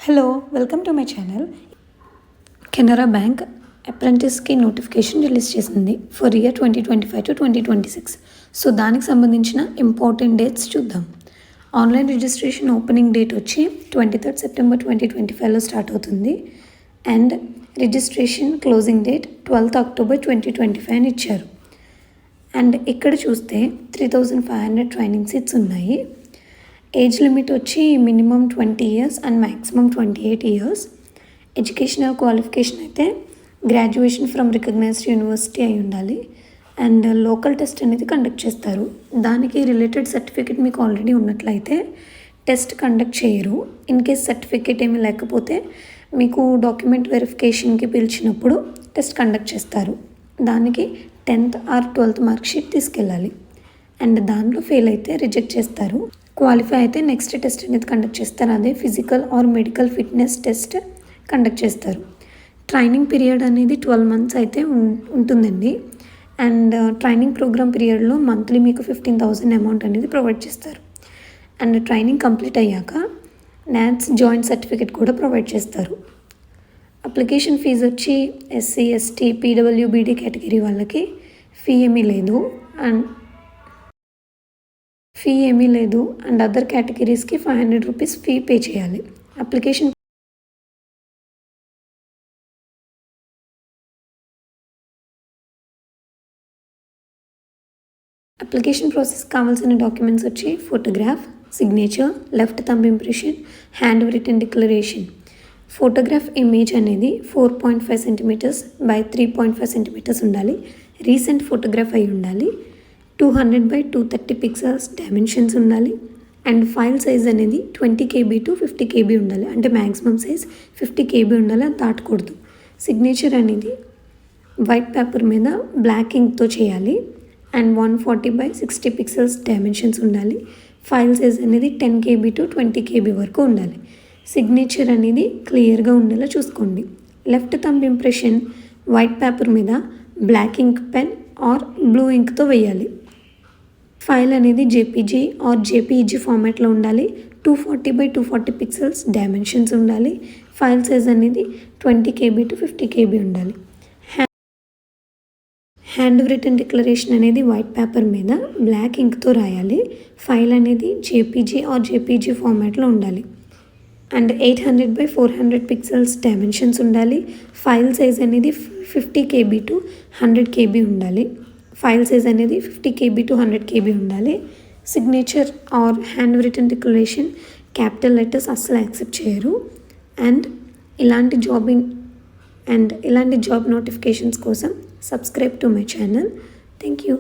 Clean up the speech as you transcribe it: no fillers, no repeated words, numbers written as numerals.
Hello, welcome to my channel. Canara bank అప్రెంటిస్కి notification release చేసింది for year 2025 to 2026. So దానికి సంబంధించిన ఇంపార్టెంట్ డేట్స్ చూద్దాం. ఆన్లైన్ రిజిస్ట్రేషన్ ఓపెనింగ్ డేట్ వచ్చి 23rd September 2025లో స్టార్ట్ అవుతుంది and registration closing date 12th October 2025 అని ఇచ్చారు. అండ్ ఇక్కడ చూస్తే 3500 ట్రైనింగ్ సీట్స్ ఉన్నాయి. ఏజ్ లిమిట్ వచ్చి minimum 20 years and maximum 28 years. Educational qualification అయితే గ్రాడ్యుయేషన్ ఫ్రమ్ రికగ్నైజ్డ్ యూనివర్సిటీ అయి ఉండాలి అండ్ లోకల్ టెస్ట్ అనేది కండక్ట్ చేస్తారు. దానికి రిలేటెడ్ సర్టిఫికేట్ మీకు ఆల్రెడీ ఉన్నట్లయితే టెస్ట్ కండక్ట్ చేయరు. ఇన్ కేస్ సర్టిఫికేట్ ఏమీ లేకపోతే మీకు డాక్యుమెంట్ వెరిఫికేషన్కి పిలిచినప్పుడు టెస్ట్ కండక్ట్ చేస్తారు. దానికి 10th or 12th మార్క్షీట్ తీసుకెళ్ళాలి అండ్ దాంట్లో ఫెయిల్ అయితే రిజెక్ట్ చేస్తారు. క్వాలిఫై అయితే నెక్స్ట్ టెస్ట్ అనేది కండక్ట్ చేస్తారు. అదే physical are medical fitness test conduct చేస్తారు. ట్రైనింగ్ పీరియడ్ అనేది 12 months అయితే ఉంటుందండి అండ్ ట్రైనింగ్ ప్రోగ్రామ్ పీరియడ్లో మంత్లీ మీకు 15,000 అమౌంట్ అనేది ప్రొవైడ్ చేస్తారు. అండ్ ట్రైనింగ్ కంప్లీట్ అయ్యాక నాట్స్ జాయింట్ సర్టిఫికేట్ కూడా ప్రొవైడ్ చేస్తారు. అప్లికేషన్ ఫీజు వచ్చి SC, ST, PWBD కేటగిరీ వాళ్ళకి ఫీ ఏమీ లేదు and other కేటగిరీస్కి 500 rupees fee pay చేయాలి. అప్లికేషన్ ప్రాసెస్ కావాల్సిన డాక్యుమెంట్స్ వచ్చి photograph, signature, left thumb impression, handwritten declaration. Photograph image అనేది 4.5 centimeters by 3.5 centimeters ఉండాలి. రీసెంట్ ఫోటోగ్రాఫ్ అయి ఉండాలి. 200 by 230 pixels డైమెన్షన్స్ ఉండాలి అండ్ ఫైల్ సైజ్ అనేది 20 KB to 50 KB ఉండాలి. అంటే మ్యాక్సిమం సైజ్ 50 KB ఉండాలి, అది దాటకూడదు. సిగ్నేచర్ అనేది వైట్ పేపర్ మీద బ్లాక్ ఇంక్తో చేయాలి అండ్ 140 by 60 pixels డైమెన్షన్స్ ఉండాలి. ఫైల్ సైజ్ అనేది 10 KB to 20 KB వరకు ఉండాలి. సిగ్నేచర్ అనేది క్లియర్గా ఉండేలా చూసుకోండి. Left thumb impression white paper మీద black ink pen or blue ఇంక్తో వేయాలి. ఫైల్ అనేది JPG ఆర్ JPEG ఫార్మాట్లో ఉండాలి. 240 by 240 pixels డైమెన్షన్స్ ఉండాలి. ఫైల్ సైజ్ అనేది 20 KB to 50 KB ఉండాలి. హ్యాండ్ రిటన్ డిక్లరేషన్ అనేది వైట్ పేపర్ మీద బ్లాక్ ఇంక్తో రాయాలి. ఫైల్ అనేది JPG ఆర్ JPEG ఫార్మాట్లో ఉండాలి అండ్ 800 by 400 pixels డైమెన్షన్స్ ఉండాలి. ఫైల్ సైజ్ అనేది 50 KB to 100 KB ఉండాలి. ఫైల్ సైజ్ అనేది 50 KB to 100 KB ఉండాలి. Signature or handwritten declaration capital letters అస్సలు యాక్సెప్ట్ చేయరు. అండ్ ఇలాంటి జాబ్ నోటిఫికేషన్స్ కోసం subscribe to my channel. Thank you.